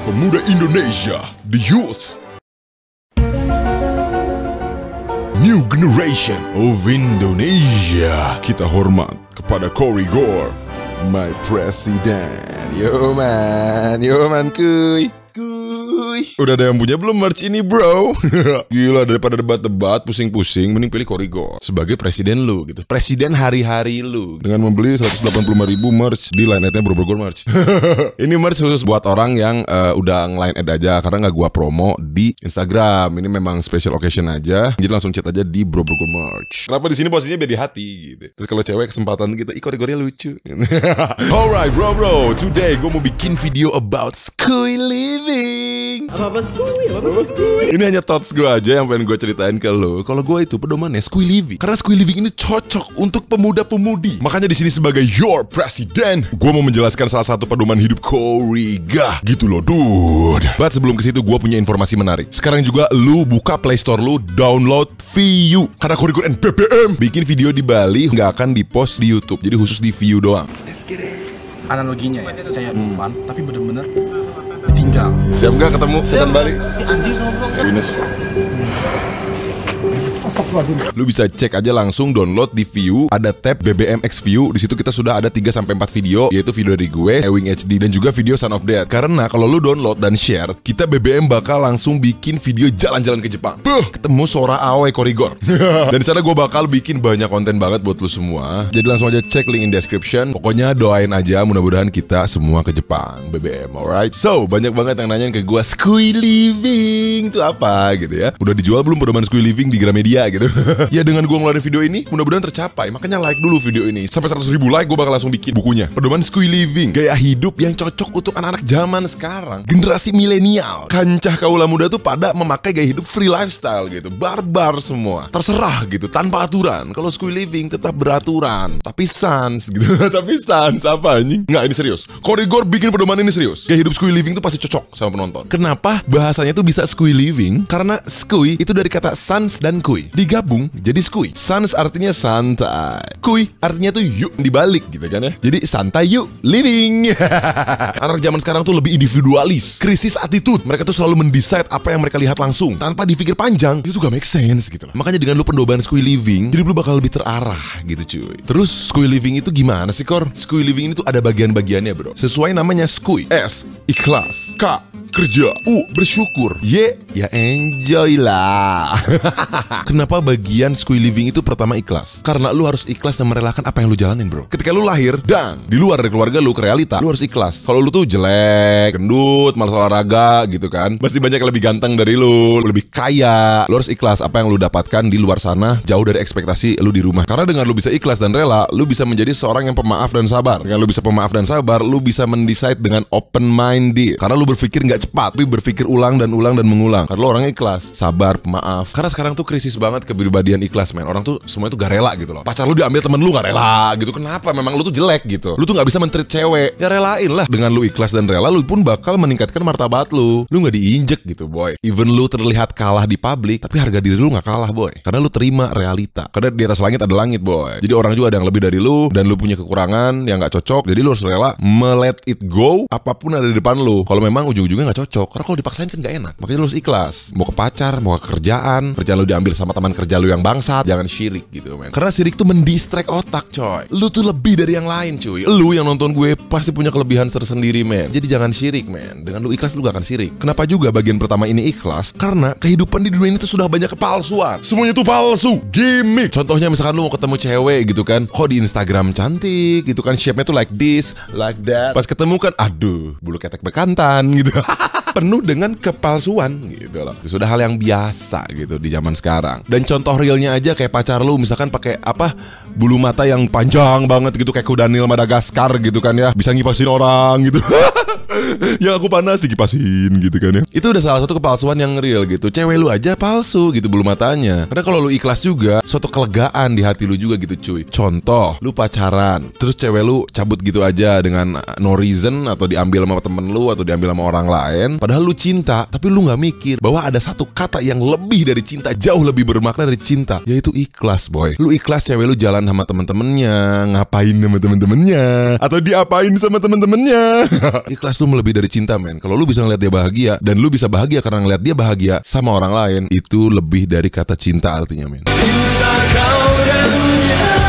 pemuda Indonesia, the youth. New generation of Indonesia. Kita hormat kepada Korigor, my president. Yo man kuy. Udah ada yang punya belum merch ini bro? Gila, daripada debat-debat pusing-pusing, mending pilih Korigor sebagai presiden lu gitu. Presiden hari-hari lu dengan membeli 185.000 merch di line ad-nya Bro Merch. Ini merch khusus buat orang yang udah nge-line ad aja, karena nggak gua promo di Instagram. Ini memang special occasion aja. Jadi langsung chat aja di Bro Merch. Kenapa di sini posisinya biar di hati gitu. Terus kalau cewek kesempatan kita, Korigornya lucu. Alright bro, today gua mau bikin video about school living. Apa skui? Ini hanya thoughts gue aja yang pengen gue ceritain ke lo. Kalau gue itu pedomannya school living, karena school living ini cocok untuk pemuda-pemudi. Makanya di sini sebagai your president, gue mau menjelaskan salah satu pedoman hidup Korigor gitu loh, dude. But sebelum ke situ, gue punya informasi menarik. Sekarang juga lu buka Play Store lu, download VU, karena Korigor and BBM bikin video di Bali nggak akan dipost di YouTube, jadi khusus di VU doang. Analoginya ya kayak Dufan, tapi bener-bener tinggal. Siap nggak ketemu setan Bali? Anjing sombong kan? Lu bisa cek aja langsung download di VU, ada tab BBM X VU. Di situ kita sudah ada 3-4 video, yaitu video dari gue, Ewing HD, dan juga video Son of Death. Karena kalau lu download dan share, kita BBM bakal langsung bikin video jalan-jalan ke Jepang. Ketemu Sora Aoi Korigor. Dan di sana gue bakal bikin banyak konten banget buat lu semua. Jadi langsung aja cek link in description. Pokoknya doain aja, mudah-mudahan kita semua ke Jepang BBM, alright? So, banyak banget yang nanyain ke gue, school living itu apa gitu ya. Udah dijual belum pedoman school living di Gramedia gitu. Ya dengan gue ngeluarin video ini, mudah-mudahan tercapai. Makanya like dulu video ini. Sampai 100.000 like, gue bakal langsung bikin bukunya. Pedoman school living, gaya hidup yang cocok untuk anak-anak zaman sekarang, generasi milenial. Kancah kaula muda tuh pada memakai gaya hidup free lifestyle gitu, barbar semua, terserah gitu, tanpa aturan. Kalau school living tetap beraturan, tapi sans gitu. Tapi sans apa anjing? Nggak, ini serius. Korigor bikin pedoman ini serius. Gaya hidup school living tuh pasti cocok sama penonton. Kenapa bahasanya tuh bisa school living? Karena skui itu dari kata sans dan kui digabung jadi skui. Sans artinya santai, kui artinya tuh yuk dibalik gitu kan ya. Jadi santai yuk living. Anak zaman sekarang tuh lebih individualis, krisis attitude. Mereka tuh selalu mendecide apa yang mereka lihat langsung tanpa dipikir panjang. Itu gak make sense gitu. Makanya dengan lu pendoban school living, jadi lu bakal lebih terarah gitu cuy. Terus school living itu gimana sih Kor? School living ini tuh ada bagian-bagiannya bro. Sesuai namanya skui. S, ikhlas. K, kerja. U, bersyukur. Y, ya enjoy lah. Kenapa bagian school living itu pertama ikhlas? Karena lu harus ikhlas dan merelakan apa yang lu jalanin bro. Ketika lu lahir dan di luar dari keluarga lu ke realita, lu harus ikhlas. Kalau lu tuh jelek, gendut, malas olahraga gitu kan, masih banyak yang lebih ganteng dari lu, lebih kaya, lu harus ikhlas apa yang lu dapatkan di luar sana, jauh dari ekspektasi lu di rumah. Karena dengan lu bisa ikhlas dan rela, lu bisa menjadi seorang yang pemaaf dan sabar. Dengan lu bisa pemaaf dan sabar, lu bisa mendecide dengan open minded. Karena lu berpikir nggak cepat, tapi berpikir ulang dan mengulang. Karena lu orangnya ikhlas, sabar, pemaaf. Karena sekarang tuh krisis banget kepribadian ikhlas men. Orang tuh semuanya tuh gak rela gitu loh. Pacar lu diambil temen lu gak rela gitu. Kenapa? Memang lu tuh jelek gitu. Lu tuh gak bisa men-treat cewek. Ya relain lah. Dengan lu ikhlas dan rela, lu pun bakal meningkatkan martabat lu. Lu gak diinjek gitu boy. Even lu terlihat kalah di publik, tapi harga diri lu gak kalah boy. Karena lu terima realita. Karena di atas langit ada langit boy. Jadi orang juga ada yang lebih dari lu, dan lu punya kekurangan yang gak cocok. Jadi lu harus rela let it go apapun ada di depan lu. Kalau memang ujung-ujungnya gak cocok, karena kalau dipaksain kan gak enak. Makanya lu harus ikhlas. Mau ke pacar, mau ke kerjaan lu diambil sama teman kerja lu yang bangsat, jangan syirik gitu men. Karena syirik tuh mendistract otak coy. Lu tuh lebih dari yang lain cuy. Lu yang nonton gue pasti punya kelebihan tersendiri men. Jadi jangan syirik men. Dengan lu ikhlas lu gak akan syirik. Kenapa juga bagian pertama ini ikhlas? Karena kehidupan di dunia ini tuh sudah banyak kepalsuan. Semuanya tuh palsu, gimmick. Contohnya misalkan lu mau ketemu cewek gitu kan, kok di Instagram cantik gitu kan, shape-nya tuh like this, like that. Pas ketemu kan, aduh, bulu ketek bekantan gitu. Penuh dengan kepalsuan gitu loh. Itu sudah hal yang biasa gitu di zaman sekarang. Dan contoh realnya aja kayak pacar lu misalkan pakai apa, bulu mata yang panjang banget gitu kayak Daniel Madagaskar gitu kan ya, bisa ngipasin orang gitu. Yang aku panas dikipasin gitu kan ya. Itu udah salah satu kepalsuan yang real gitu. Cewek lu aja palsu gitu bulu matanya. Karena kalau lu ikhlas juga, suatu kelegaan di hati lu juga gitu cuy. Contoh, lu pacaran, terus cewek lu cabut gitu aja dengan no reason, atau diambil sama temen lu, atau diambil sama orang lain. Padahal lu cinta, tapi lu gak mikir bahwa ada satu kata yang lebih dari cinta, jauh lebih bermakna dari cinta, yaitu ikhlas boy. Lu ikhlas cewek lu jalan sama temen-temennya, ngapain sama temen-temennya, atau diapain sama temen-temennya. Ikhlas lu tuh melebihi dari cinta, men. Kalau lu bisa ngeliat dia bahagia dan lu bisa bahagia karena ngeliat dia bahagia sama orang lain, itu lebih dari kata cinta artinya, men.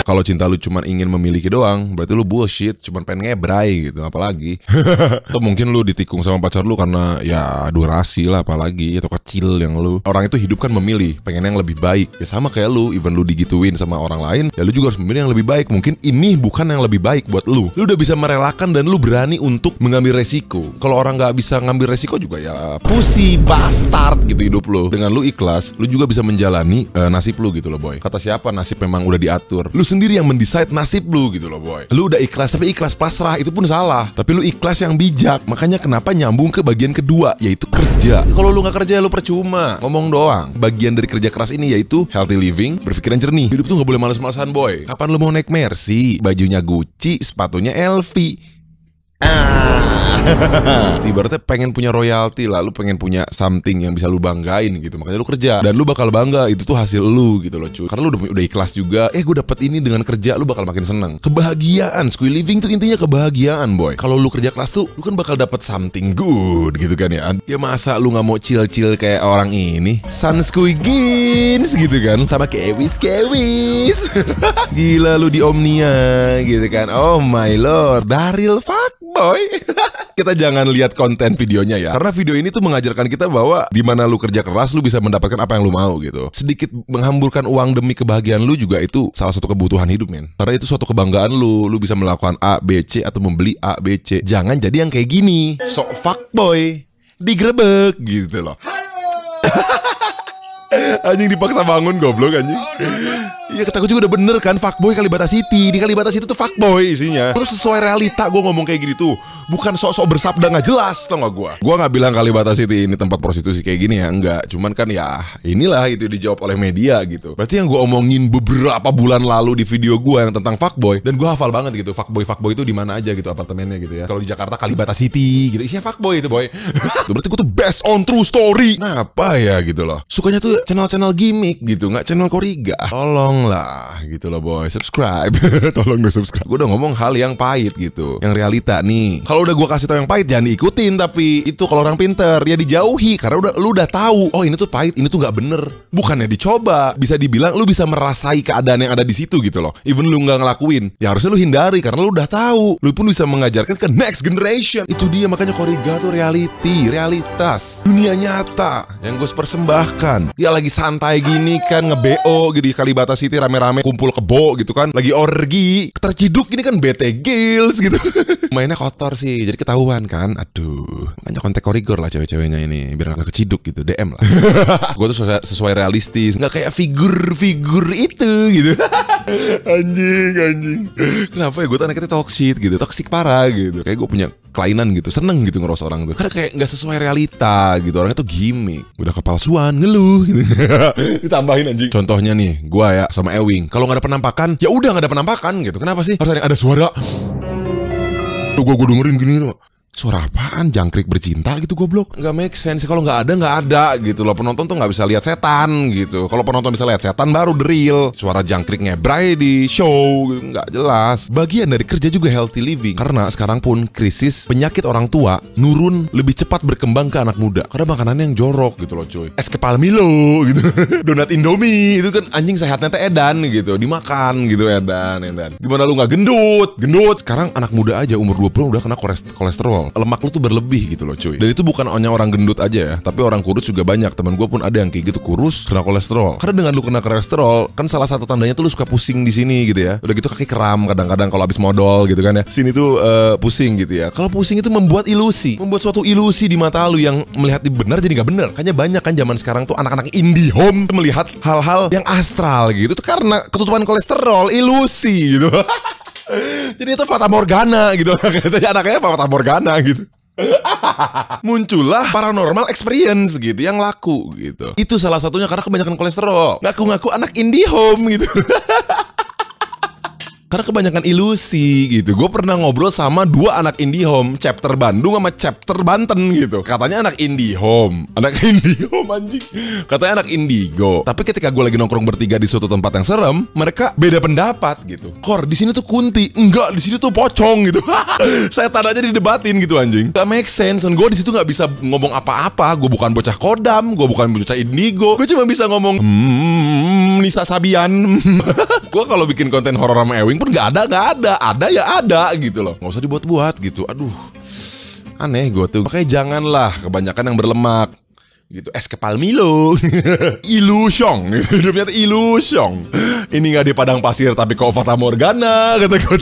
Kalau cinta lu cuma ingin memiliki doang, berarti lu bullshit, cuma pengen ngebrai gitu, apalagi. Atau mungkin lu ditikung sama pacar lu karena ya durasi lah, apalagi atau kecil yang lu. Orang itu hidup kan memilih, pengen yang lebih baik. Ya sama kayak lu, even lu digituin sama orang lain, ya lu juga harus memilih yang lebih baik. Mungkin ini bukan yang lebih baik buat lu. Lu udah bisa merelakan dan lu berani untuk mengambil resiko. Kalau orang nggak bisa ngambil resiko juga ya pussy bastard gitu hidup lu. Dengan lu ikhlas, lu juga bisa menjalani nasib lu gitu loh, boy. Kata siapa nasib memang udah diatur. Lu sendiri yang mendecide nasib lu gitu loh, boy. Lu udah ikhlas, tapi ikhlas pasrah itu pun salah. Tapi lu ikhlas yang bijak. Makanya kenapa nyambung ke bagian kedua, yaitu kerja. Kalau lu gak kerja, lu percuma ngomong doang. Bagian dari kerja keras ini yaitu healthy living, berpikiran jernih. Hidup tuh gak boleh males-malesan, boy. Kapan lu mau naik Mercy, bajunya Gucci, sepatunya LV. Ibaratnya pengen punya royalti lah, lu pengen punya something yang bisa lu banggain gitu, makanya lu kerja dan lu bakal bangga itu tuh hasil lu gitu loh, cuy. Karena lu udah ikhlas juga. Gue dapet ini dengan kerja, lu bakal makin seneng. Kebahagiaan, squid living tuh intinya kebahagiaan, boy. Kalau lu kerja keras tuh, lu kan bakal dapet something good gitu kan ya. Ya masa lu nggak mau chill-chill kayak orang ini, Sansquigins gitu kan, sama Kewis. Gila lu di Omnia gitu kan. Oh my lord, Daryl fuckboy. Kita jangan lihat konten videonya ya, karena video ini tuh mengajarkan kita bahwa di mana lu kerja keras, lu bisa mendapatkan apa yang lu mau gitu. Sedikit menghamburkan uang demi kebahagiaan lu juga itu salah satu kebutuhan hidup, men. Karena itu suatu kebanggaan lu. Lu bisa melakukan A, B, C atau membeli A, B, C. Jangan jadi yang kayak gini, sok fuckboy, digrebek gitu loh. Anjing dipaksa bangun, goblok anjing. Iya, kata gue juga udah bener kan, fuckboy Kalibata City. Di Kalibata City tuh fuckboy isinya. Terus sesuai realita gue ngomong kayak gini tuh, bukan sok-sok bersabda gak jelas, tau gak gue. Gue gak bilang Kalibata City ini tempat prostitusi kayak gini ya, enggak. Cuman kan ya inilah itu dijawab oleh media gitu. Berarti yang gue omongin beberapa bulan lalu di video gue yang tentang fuckboy, dan gue hafal banget gitu, fuckboy itu di mana aja gitu apartemennya gitu ya. Kalau di Jakarta Kalibata City gitu, isinya fuckboy itu, boy. Berarti gue tuh based on true story. Nah apa ya gitu loh, sukanya tuh channel-channel gimmick gitu, gak channel Koriga. Tolong lah gitu loh, boy, subscribe. Tolong deh subscribe. Gue udah ngomong hal yang pahit gitu, yang realita nih. Kalau udah gue kasih tau yang pahit jangan diikutin, tapi itu kalau orang pinter ya dijauhi, karena lu udah tahu, oh ini tuh pahit, ini tuh nggak bener. Bukannya dicoba, bisa dibilang lu bisa merasai keadaan yang ada di situ gitu loh. Even lu nggak ngelakuin, ya harusnya lu hindari karena lu udah tahu. Lu pun bisa mengajarkan ke next generation. Itu dia, makanya Koriga tuh reality, realitas, dunia nyata yang gue persembahkan. Ya lagi santai gini kan, nge-BO gitu di Kalibata City, rame-rame kumpul kebo gitu kan, lagi orgi, terciduk ini kan BT Girls gitu. Mainnya kotor sih, jadi ketahuan kan. Aduh, makanya kontak koridor lah cewek-ceweknya ini, biar gak keciduk gitu, DM lah. Gue tuh sesuai realistis, gak kayak figur-figur itu gitu. Anjing. Kenapa ya gue tuh anaknya toxic gitu, toxic parah gitu. Kayak gue punya kelainan gitu, seneng gitu ngeros orang tuh, karena kayak gak sesuai realita gitu. Orangnya tuh gimmick, udah kepalsuan, ngeluh gitu. Ditambahin anjing. Contohnya nih, gue ya sama Ewing, kalau gak ada penampakan, ya udah gak ada penampakan gitu. Kenapa sih harus ada suara? Tuh gue dengerin gini loh, suara apaan? Jangkrik bercinta gitu, goblok. Nggak make sense. Kalau nggak ada gitu loh. Penonton tuh nggak bisa lihat setan gitu. Kalau penonton bisa lihat setan baru the real. Suara jangkrik ngebrai di show gitu, nggak jelas. Bagian dari kerja juga healthy living. Karena sekarang pun krisis penyakit orang tua nurun lebih cepat berkembang ke anak muda. Karena makanannya yang jorok gitu loh, cuy. Es kepal Milo gitu. Donat Indomie itu kan anjing sehatnya teh edan gitu. Dimakan gitu edan. Gimana lu nggak gendut? Sekarang anak muda aja umur 20 udah kena kolesterol. Lemak lu tuh berlebih gitu loh, cuy. Dan itu bukan hanya orang gendut aja ya, tapi orang kurus juga banyak. Teman gue pun ada yang kayak gitu, kurus kena kolesterol. Karena dengan lu kena kolesterol, kan salah satu tandanya tuh lu suka pusing di sini gitu ya. Udah gitu kaki kram kadang-kadang kalau habis modal gitu kan ya. Sini tuh pusing gitu ya. Kalau pusing itu membuat suatu ilusi di mata lu yang melihat benar jadi nggak benar. Kayaknya banyak kan zaman sekarang tuh anak-anak indie home melihat hal-hal yang astral gitu. Itu karena ketutupan kolesterol, ilusi gitu. Jadi itu Fata Morgana gitu. Katanya anaknya Fata Morgana gitu. Muncullah paranormal experience gitu yang laku gitu. Itu salah satunya karena kebanyakan kolesterol. Ngaku-ngaku anak indie home gitu. Karena kebanyakan ilusi gitu. Gue pernah ngobrol sama 2 anak IndiHome, chapter Bandung sama chapter Banten gitu. Katanya anak IndiHome, anjing. Katanya anak Indigo. Tapi ketika gue lagi nongkrong bertiga di suatu tempat yang serem, mereka beda pendapat gitu. Kor, di sini tuh kunti, enggak, di sini tuh pocong gitu. Saya tandanya didebatin gitu anjing. Gak make sense. Dan gue di situ nggak bisa ngomong apa-apa. Gue bukan bocah kodam, gue bukan bocah Indigo. Gue cuma bisa ngomong Nisa Sabian. Gue kalau bikin konten horor sama Ewing pun nggak ada ya ada gitu loh, nggak usah dibuat-buat gitu. Aduh, aneh gue tuh. Makanya janganlah kebanyakan yang berlemak gitu. Es kepal Milo. Ilusion. Hidupnya tuh ilusion. Ini nggak di padang pasir tapi kok Fata Morgana kata gue.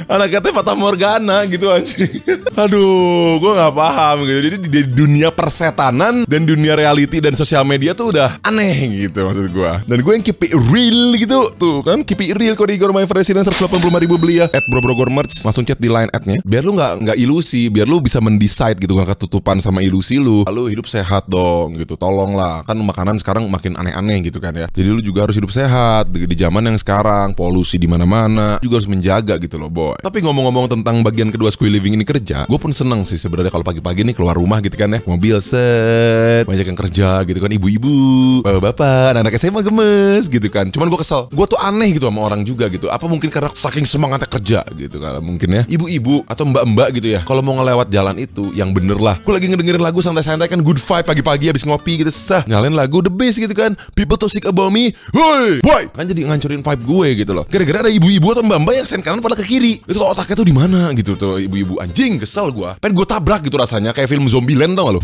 Anak katanya Fata Morgana gitu anjing. Aduh, gue gak paham gitu. Jadi di dunia persetanan dan dunia reality dan sosial media tuh udah aneh gitu maksud gue. Dan gue yang keep it real gitu. Tuh kan, keep it real. Kode Igor My President 185.000 beli ya. @BroBrogorMerch. Langsung chat di line @nya. Biar lu gak ilusi. Biar lu bisa mendecide gitu. Gak ketutupan sama ilusi lu. Lalu hidup sehat dong gitu. Tolonglah. Kan makanan sekarang makin aneh-aneh gitu kan ya. Jadi lu juga harus hidup sehat. Di zaman yang sekarang polusi di mana-mana. Juga harus menjaga gitu loh boy. Tapi ngomong-ngomong tentang bagian kedua Squid Living ini kerja, gue pun seneng sih sebenarnya kalau pagi-pagi nih keluar rumah gitu kan ya, mobil set, banyak yang kerja gitu kan, ibu-ibu, bapak-bapak, anak-anak SMA gemes gitu kan. Cuman gue kesel, gue tuh aneh gitu sama orang juga gitu. Apa mungkin karena saking semangatnya kerja gitu kalau mungkin ya, ibu-ibu atau mbak-mbak gitu ya, kalau mau ngelewat jalan itu yang bener lah. Gue lagi ngedengerin lagu santai-santai kan, good vibe pagi-pagi habis ngopi gitu, nyalain lagu the best gitu kan, People Toxic About Me, woi boy, kan jadi ngancurin vibe gue gitu loh. Gara-gara ada ibu-ibu atau mbak-mbak yang sen kanan pada ke kiri. Itu otaknya tuh di mana gitu tuh ibu-ibu anjing, kesel gua. Pengen gua tabrak gitu rasanya, kayak film Zombieland tau gak lo?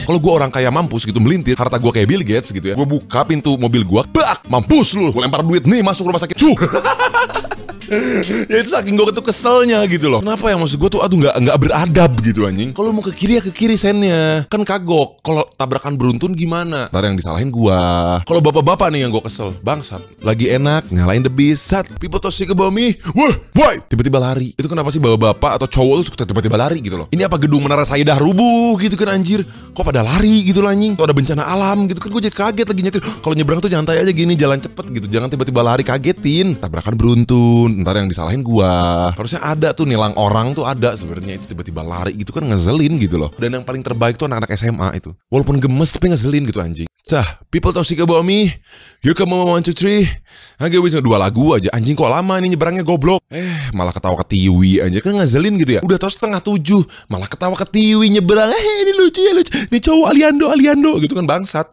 Kalau gue orang kaya mampus gitu melintir, harta gue kayak Bill Gates gitu ya, gue buka pintu mobil gue, bak, mampus lu, gue lempar duit, nih masuk rumah sakit, cuh. Ya itu saking gue tuh keselnya gitu loh. Kenapa ya, maksud gue tuh aduh nggak beradab gitu anjing. Kalau mau ke kiri ya ke kiri sennya. Kan kagok. Kalau tabrakan beruntun gimana? Ntar yang disalahin gue. Kalau bapak-bapak nih yang gue kesel, bangsat. Lagi enak nyalain the beast, sat, People Toxic About Me, wah, boy, tiba-tiba lari. Itu kenapa sih bapak-bapak atau cowok tuh tiba-tiba lari gitu loh? Ini apa gedung Menara Saidah rubuh gitu kan anjir? Kok pada lari gitu lah anjing? Tuh ada bencana alam gitu kan, gue jadi kaget lagi nyetir. Kalau nyebrang tuh nyantai aja gini, jalan cepet gitu. Jangan tiba-tiba lari kagetin. Tabrakan beruntun. Ntar yang disalahin gua. Harusnya ada tuh nilang orang tuh ada sebenarnya, itu tiba-tiba lari gitu kan ngezelin gitu loh. Dan yang paling terbaik tuh anak-anak SMA itu. Walaupun gemes tapi ngezelin gitu anjing. People Toxic About Me, You Come On 1, 2, 3. Agak bisa 2 lagu aja. Anjing kok lama nih nyebrangnya goblok. Malah ketawa ketiwi aja. Kan ngezelin gitu ya. Udah terus 6:30 malah ketawa ketiwi nyebrang. Ini lucu ya, lucu. Ini cowok Aliando gitu kan, bangsat.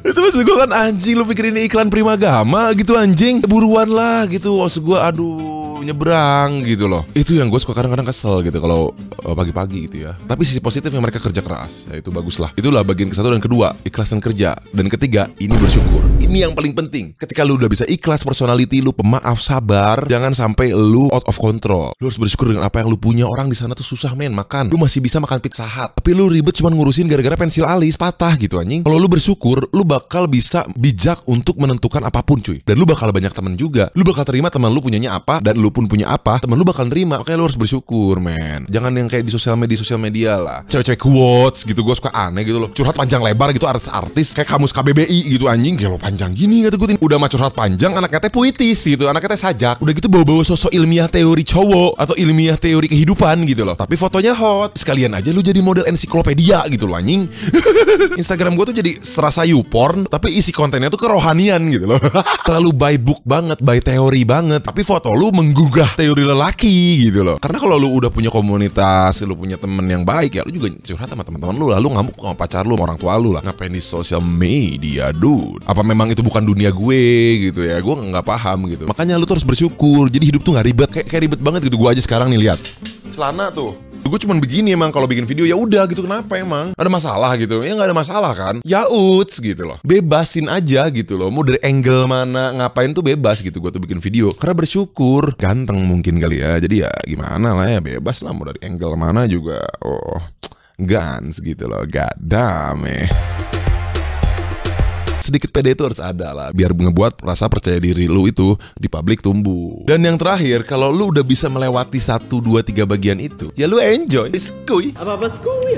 Itu maksud gue kan anjing, lu pikir ini iklan Primagama gitu anjing. Buruan lah gitu. Maksud gue aduh, nyebrang gitu loh. Itu yang gue suka kadang-kadang kesel gitu kalau pagi-pagi gitu ya. Tapi sisi positifnya mereka kerja keras. Ya itu bagus lah. Itulah bagian ke-1 dan kedua, ikhlas dan kerja. Dan ketiga, ini bersyukur. Ini yang paling penting. Ketika lu udah bisa ikhlas, personality lu pemaaf, sabar, jangan sampai lu out of control. Lu harus bersyukur dengan apa yang lu punya. Orang di sana tuh susah men makan. Lu masih bisa makan Pizza Hut, tapi lu ribet cuman ngurusin gara-gara pensil alis patah gitu anjing. Kalau lu bersyukur, lu bakal bisa bijak untuk menentukan apapun cuy. Dan lu bakal banyak teman juga. Lu bakal terima teman lu punyanya apa, dan lu pun punya apa, teman lu bakal nerima. Makanya lu harus bersyukur men. Jangan yang kayak di sosial media lah, cewek-cewek quotes gitu. Gue suka aneh gitu loh, curhat panjang lebar gitu, artis kayak kamus KBBI gitu anjing. Kayak lo panjang gini kata gue. Udah mah curhat panjang, anaknya teh puitis gitu, anaknya teh sajak. Udah gitu bawa-bawa sosok ilmiah teori cowok atau ilmiah teori kehidupan gitu loh. Tapi fotonya hot. Sekalian aja lu jadi model ensiklopedia gitu loh anjing. Instagram gue tuh jadi serasa YouPorn, tapi isi kontennya tuh kerohanian gitu loh. Terlalu by book banget, by teori banget. Tapi foto lu menggugah teori lelaki gitu loh. Karena kalau lu udah punya komunitas, lu punya temen yang baik ya, lu juga curhat sama teman-teman lu, lalu ngamuk sama pacar lu, sama orang tua lu lah. Ngapain di sosial media, dude? Apa memang itu bukan dunia gue gitu ya? Gue nggak paham gitu. Makanya lu tuh harus bersyukur. Jadi hidup tuh nggak ribet, kayak ribet banget gitu. Gue aja sekarang nih lihat celana tuh. Gue cuman begini emang kalau bikin video ya udah gitu. Kenapa emang? Ada masalah gitu? Ya nggak ada masalah kan? Ya uts gitu loh. Bebasin aja gitu loh. Mau dari angle mana ngapain tuh bebas gitu. Gue tuh bikin video karena bersyukur. Ganteng mungkin kali ya. Jadi ya gimana lah ya, bebas lah mau dari angle mana juga. Oh, gans gitu loh. God damn. sedikit pede itu harus ada lah, biar ngebuat rasa percaya diri lu itu di publik tumbuh. Dan yang terakhir, kalau lu udah bisa melewati 1, 2, 3 bagian itu, ya lu enjoy, skuy. Apa skuy?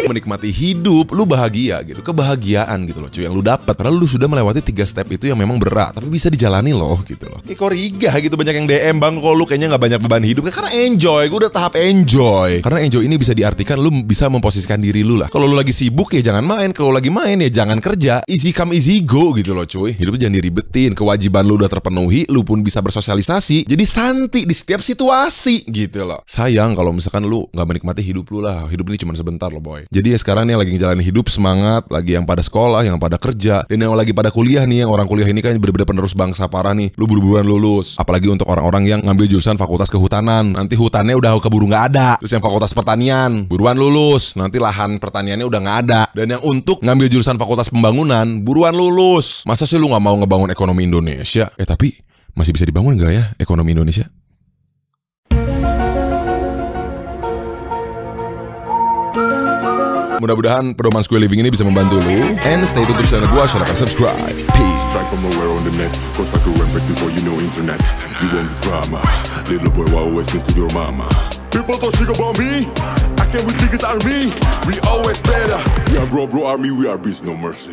Menikmati hidup, lu bahagia gitu, kebahagiaan gitu loh cuy yang lu dapat. Karena lu sudah melewati 3 step itu yang memang berat, tapi bisa dijalani loh gitu loh. Kayak Koriga gitu, banyak yang DM, bang kok lu kayaknya gak banyak beban hidup. Karena enjoy, gue udah tahap enjoy. Karena enjoy ini bisa diartikan lu bisa memposisikan diri lu lah. Kalau lu lagi sibuk ya jangan main, kalau lagi main ya jangan kerja. Easy come easy go gitu loh cuy. Hidup jangan diribetin, kewajiban lu udah terpenuhi, lu pun bisa bersosialisasi. Jadi santai di setiap situasi gitu loh. Sayang kalau misalkan lu gak menikmati hidup lu lah. Hidup ini cuma sebentar loh boy. Jadi ya sekarang nih lagi ngejalanin hidup semangat, lagi yang pada sekolah, yang pada kerja, dan yang lagi pada kuliah nih, yang orang kuliah ini kan bener-bener penerus bangsa parah nih. Lu buru-buruan lulus. Apalagi untuk orang-orang yang ngambil jurusan fakultas kehutanan. Nanti hutannya udah keburu nggak ada. Terus yang fakultas pertanian, buruan lulus. Nanti lahan pertaniannya udah nggak ada. Dan yang untuk ngambil jurusan fakultas pembangunan, buruan lulus. Masa sih lu nggak mau ngebangun ekonomi Indonesia? Tapi masih bisa dibangun nggak ya ekonomi Indonesia? Mudah-mudahan pedoman Skuy Living ini bisa membantu lu. And stay tune terus channel gua, share dan subscribe. Peace. Strike from nowhere on the net, cause I could rap before you know internet. You want the drama, little boy why always listen to your mama. People don't speak about me, I came with biggest army. We always better. We are bro army, we are beast, no mercy.